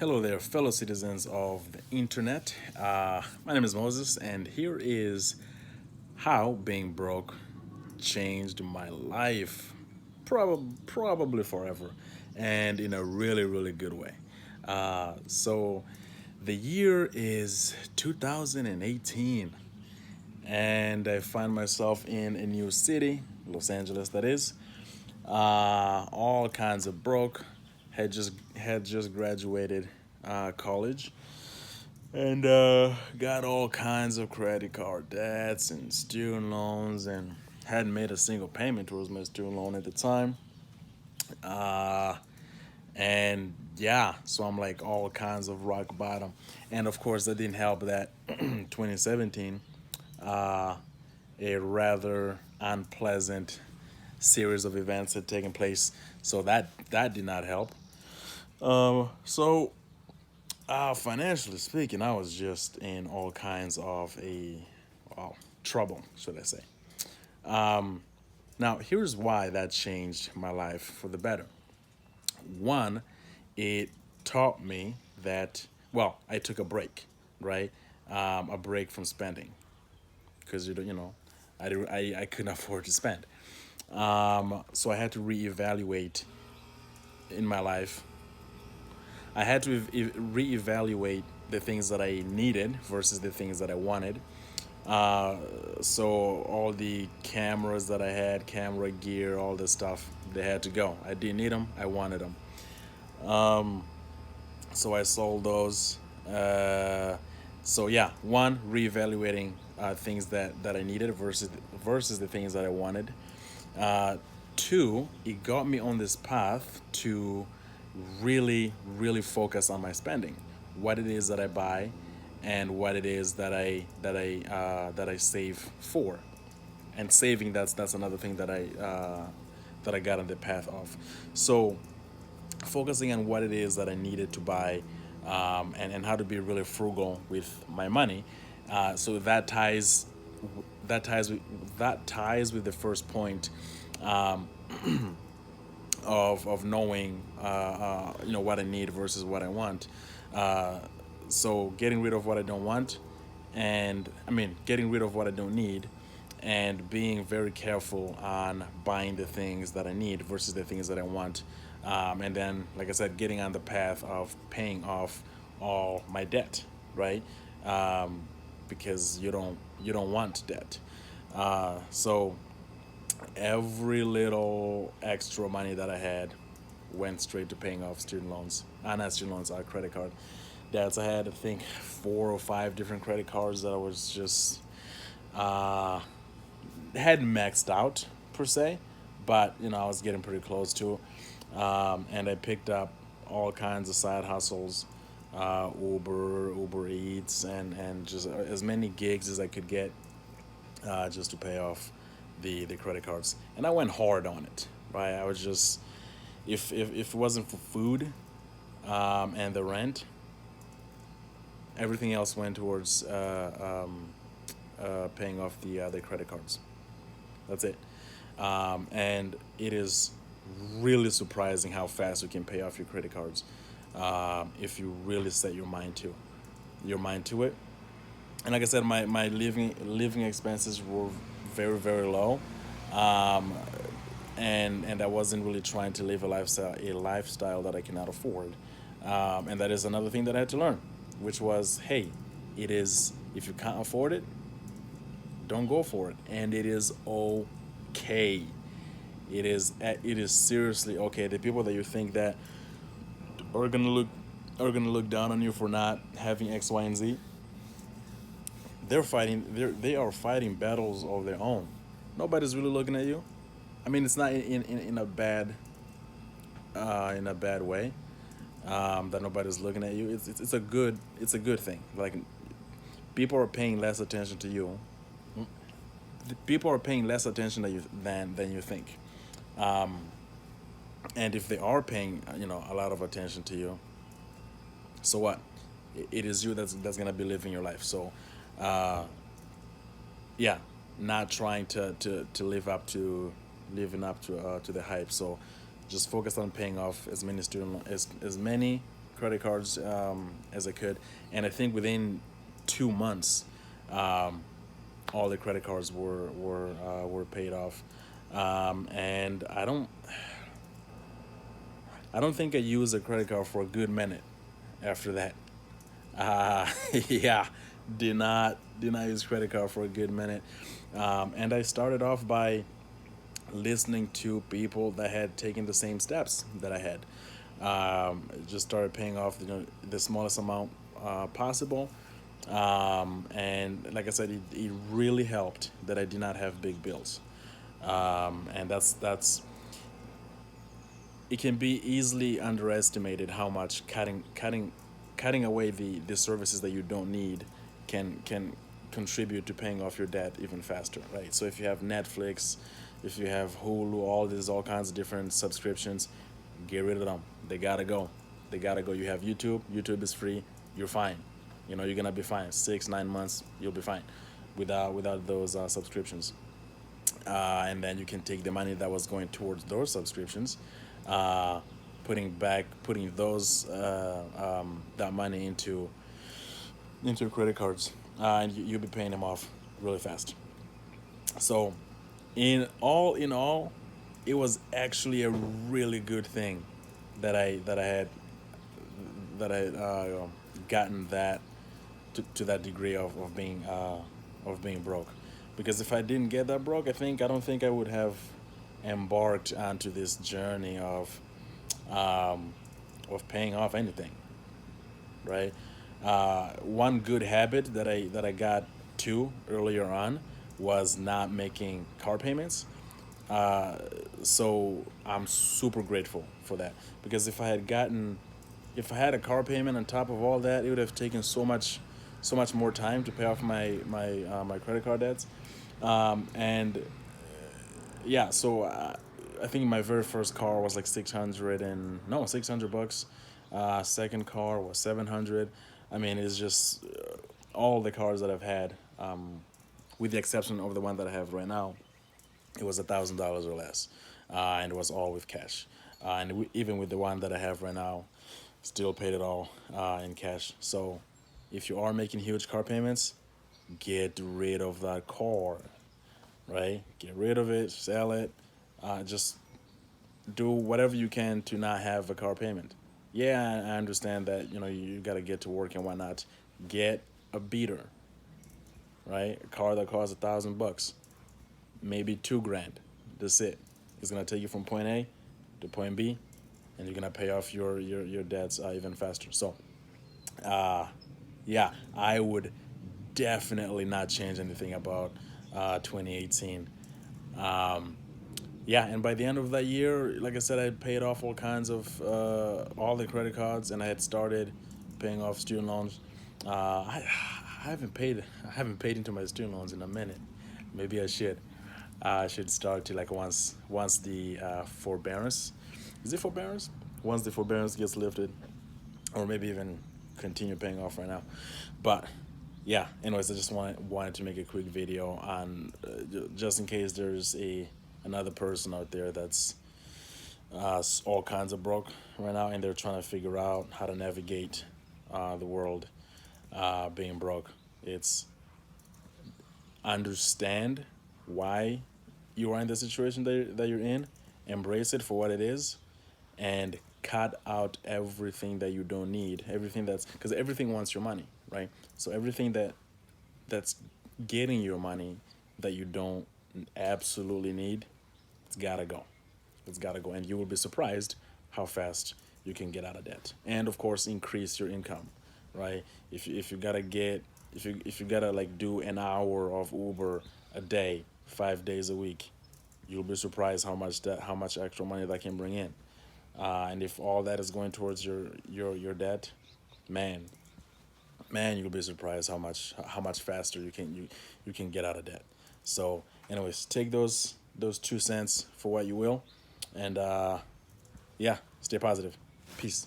Hello there, fellow citizens of the internet. My name is Moses, and here is how being broke changed my life, probably forever, and in a really, really good way. So, the year is 2018, and I find myself in a new city, Los Angeles, that is. All kinds of broke. Had just graduated college, and got all kinds of credit card debts and student loans, and hadn't made a single payment towards my student loan at the time. Uh, and yeah, so I'm like all kinds of rock bottom, and of course that didn't help that 2017, uh, a rather unpleasant series of events had taken place, so that did not help. So financially speaking, I was just in all kinds of well, trouble, should I say. Now, here's why that changed my life for the better. One, it taught me that, well, I took a break, right? A break from spending because I couldn't afford to spend. So I had to reevaluate in my life. I had to reevaluate the things that I needed versus the things that I wanted. So all the cameras that I had, camera gear, all this stuff, they had to go. I didn't need them. I wanted them. So I sold those. So yeah, one, reevaluating things that I needed versus the things that I wanted. Uh, Two, it got me on this path to really focus on my spending, what it is that I buy, and what it is that I save for. And saving, that's another thing that I got on the path of. So focusing on what it is that I needed to buy, and how to be really frugal with my money. So that ties with the first point, of knowing what I need versus what I want. Uh, so getting rid of what I don't want, and I mean getting rid of what I don't need, and being very careful on buying the things that I need versus the things that I want. And then, like I said, getting on the path of paying off all my debt, right? Um, because you don't want debt. So every little extra money that I had went straight to paying off student loans. Not student loans, credit card debts. I had, I think, 4 or 5 different credit cards that I was just uh, hadn't maxed out per se, but I was getting pretty close to. And I picked up all kinds of side hustles, Uber Eats, and just as many gigs as I could get, just to pay off the credit cards. And I went hard on it, right? I was just, if it wasn't for food, and the rent, everything else went towards paying off the credit cards. That's it. And it is really surprising how fast you can pay off your credit cards, if you really set your mind to it. And like I said, my living expenses were very low, um, and I wasn't really trying to live a lifestyle that I cannot afford. And that is another thing that I had to learn, which was, hey, it is, if you can't afford it, don't go for it, and it is okay. It is seriously okay. The people that you think that are gonna look are gonna look down on you for not having X, Y, and Z, they are fighting battles of their own. Nobody's really looking at you. I mean, it's not in a bad way, that nobody's looking at you. It's a good thing. Like, people are paying less attention to you. People are paying less attention to you than you think. And if they are paying, a lot of attention to you, so what? It is you that's gonna be living your life. So, uh, yeah, not trying to live up to the hype. So just focus on paying off as many credit cards as I could, and I think within 2 months, um, all the credit cards were paid off, and I don't think I used a credit card for a good minute after that. Uh, yeah, did not use credit card for a good minute, and I started off by listening to people that had taken the same steps that I had. Just started paying off the smallest amount possible, and like I said, it really helped that I did not have big bills, and that's it can be easily underestimated how much cutting away the services that you don't need can contribute to paying off your debt even faster, right? So if you have Netflix, if you have Hulu, all kinds of different subscriptions, get rid of them. They gotta go. They gotta go. You have YouTube. YouTube is free. You're fine. You're gonna be fine. 6 9 months, you'll be fine without those subscriptions, and then you can take the money that was going towards those subscriptions, uh, putting those that money into credit cards, and you'll be paying them off really fast. So, in all, it was actually a really good thing that I had that I gotten that to that degree of being broke, because if I didn't get that broke, I don't think I would have embarked onto this journey um, of paying off anything, right? One good habit that I got to earlier on was not making car payments. So I'm super grateful for that, because if I had a car payment on top of all that, it would have taken so much more time to pay off my credit card debts. And yeah, so I think my very first car was like 600 and no 600 bucks. Second car was 700. I mean, it's just all the cars that I've had, with the exception of the one that I have right now, it was $1,000 or less, and it was all with cash. And even with the one that I have right now, still paid it all in cash. So, if you are making huge car payments, get rid of that car, right? Get rid of it, sell it, just do whatever you can to not have a car payment. Yeah, I understand that you got to get to work and whatnot. Get a beater, right? A car that costs $1,000, maybe 2 grand. That's it. It's gonna take you from point A to point B, and you're gonna pay off your debts even faster. So, uh, yeah, I would definitely not change anything about 2018. Um, yeah, and by the end of that year, like I said, I had paid off all kinds of all the credit cards, and I had started paying off student loans. I haven't paid into my student loans in a minute. Maybe I should. I should start to, like, once the forbearance, is it forbearance? Once the forbearance gets lifted, or maybe even continue paying off right now. But yeah, anyways, I just wanted to make a quick video on just in case there's a another person out there that's all kinds of broke right now, and they're trying to figure out how to navigate the world being broke. It's understand why you are in the situation that you're in, embrace it for what it is, and cut out everything that you don't need, everything that's because everything wants your money, right? So everything that's getting your money that you don't absolutely need, it's gotta go. It's gotta go, and you will be surprised how fast you can get out of debt. And of course, increase your income, right? If you gotta get if you gotta, like, do an hour of Uber a day, 5 days a week, you'll be surprised how much extra money that can bring in. And if all that is going towards your debt, man, you'll be surprised how much faster you can get out of debt. So, anyways, take those 2 cents for what you will, and yeah, stay positive. Peace.